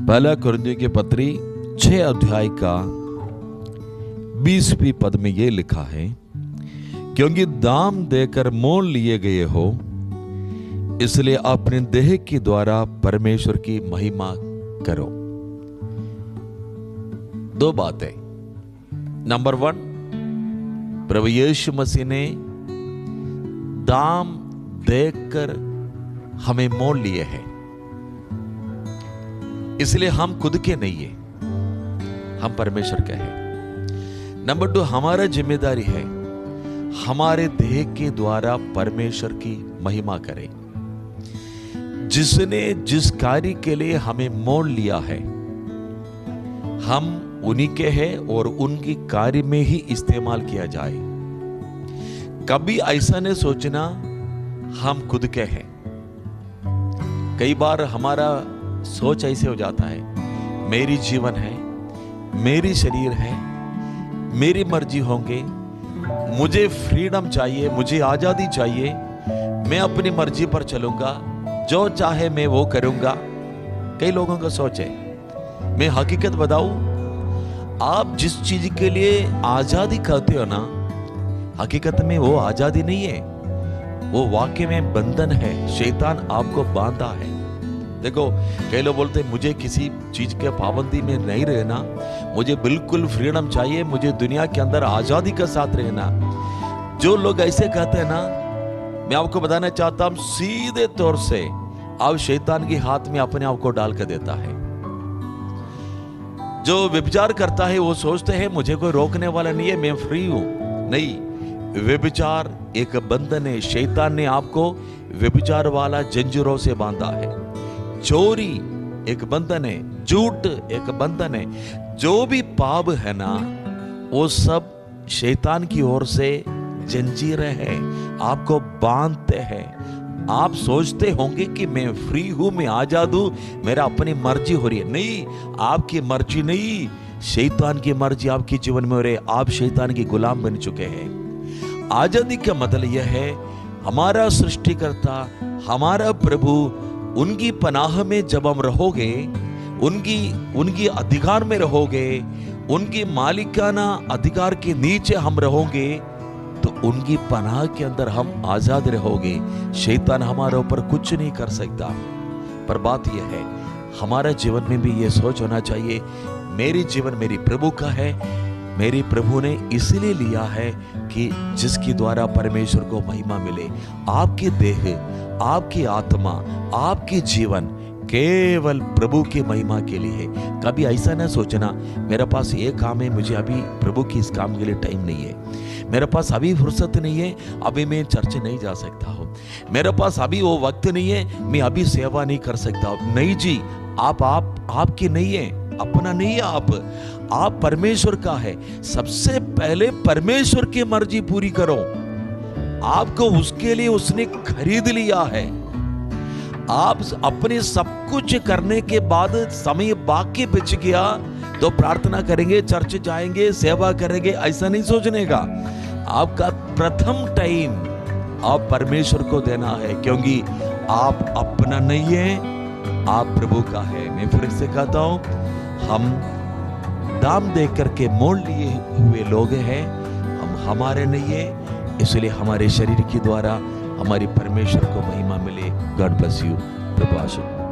पहला कुरिन्थियों की पत्री 6 अध्याय का 20वीं पद में यह लिखा है, क्योंकि दाम देकर मोल लिए गए हो, इसलिए अपने देह के द्वारा परमेश्वर की महिमा करो। दो बातें। नंबर 1, प्रभु यीशु मसीह ने दाम देकर हमें मोल लिए हैं, इसलिए हम खुद के नहीं है, हम परमेश्वर के हैं। नंबर 2, हमारा जिम्मेदारी है हमारे देह के द्वारा परमेश्वर की महिमा करें। जिसने जिस कार्य के लिए हमें मोल लिया है, हम उन्हीं के हैं और उनकी कार्य में ही इस्तेमाल किया जाए। कभी ऐसा नहीं सोचना हम खुद के हैं। कई बार हमारा सोच ऐसे हो जाता है, मेरी जीवन है, मेरी शरीर है, मेरी मर्जी होंगे, मुझे फ्रीडम चाहिए, मुझे आजादी चाहिए, मैं अपनी मर्जी पर चलूंगा, जो चाहे मैं वो करूंगा। कई लोगों का सोच है। मैं हकीकत बताऊं, आप जिस चीज के लिए आजादी कहते हो ना, हकीकत में वो आजादी नहीं है, वो वाकई में बंधन है। शैतान आपको बांधा है। देखो, कई लोग बोलते हैं मुझे किसी चीज के पाबंदी में नहीं रहना, मुझे बिल्कुल फ्रीडम चाहिए, मुझे दुनिया के अंदर आजादी के साथ रहना। जो लोग ऐसे कहते हैं ना, मैं आपको बताना चाहता हूं, सीधे तौर से आप शैतान के हाथ में अपने आप को डाल कर देता है। जो व्यभिचार करता है वो सोचते हैं मुझे कोई रोकने वाला नहीं है, मैं फ्री हूं। नहीं, व्यभिचार एक बंधन है। शैतान ने आपको व्यभिचार वाला जंजीरों से बांधा है। चोरी एक बंधन है, झूठ एक बंधन है। जो भी पाप है ना, वो सब शैतान की ओर से जंजीरें हैं, आपको बांधते हैं। आप सोचते होंगे कि मैं फ्री हूं, मैं आजाद हूं, मेरा अपनी मर्जी हो रही है। नहीं, आपकी मर्जी नहीं, शैतान की मर्जी आपके जीवन में हो रही है। आप शैतान की गुलाम बन चुके हैं। आजादी का मतलब यह है, हमारा सृष्टिकर्ता, हमारा प्रभु, उनकी पनाह में जब हम रहोगे, उनकी अधिकार में रहोगे, उनकी मालिकाना अधिकार के नीचे हम रहोगे, तो उनकी पनाह के अंदर हम आजाद रहोगे। शैतान हमारे ऊपर कुछ नहीं कर सकता। पर बात यह है, हमारा जीवन में भी यह सोच होना चाहिए, मेरी जीवन मेरी प्रभु का है, मेरे प्रभु ने इसलिए लिया है कि जिसके द्वारा परमेश्वर को महिमा मिले। आपके देह, आपकी आत्मा, आपकी जीवन केवल प्रभु की महिमा के लिए है। कभी ऐसा ना सोचना मेरे पास ये काम है, मुझे अभी प्रभु की इस काम के लिए टाइम नहीं है, मेरे पास अभी फुर्सत नहीं है, अभी मैं चर्च नहीं जा सकता हूँ, मेरे पास अभी वो वक्त नहीं है, मैं अभी सेवा नहीं कर सकता हूँ। नहीं जी, आपकी नहीं है, अपना नहीं है, आप परमेश्वर का है। सबसे पहले परमेश्वर की मर्जी पूरी करो। आपको उसके लिए उसने खरीद लिया है। आप अपने सब कुछ करने के बाद समय बाकी बच गया तो प्रार्थना करेंगे, चर्च जाएंगे, सेवा करेंगे, ऐसा नहीं सोचने का। आपका प्रथम टाइम आप परमेश्वर को देना है, क्योंकि आप अपना नहीं है, आप प्रभु का है। मैं फिर से कहता हूं, हम दाम दे करके मोल लिए हुए लोग हैं, हम हमारे नहीं है, इसलिए हमारे शरीर के द्वारा हमारी परमेश्वर को महिमा मिले। God bless you. प्रभु आशीर्वाद।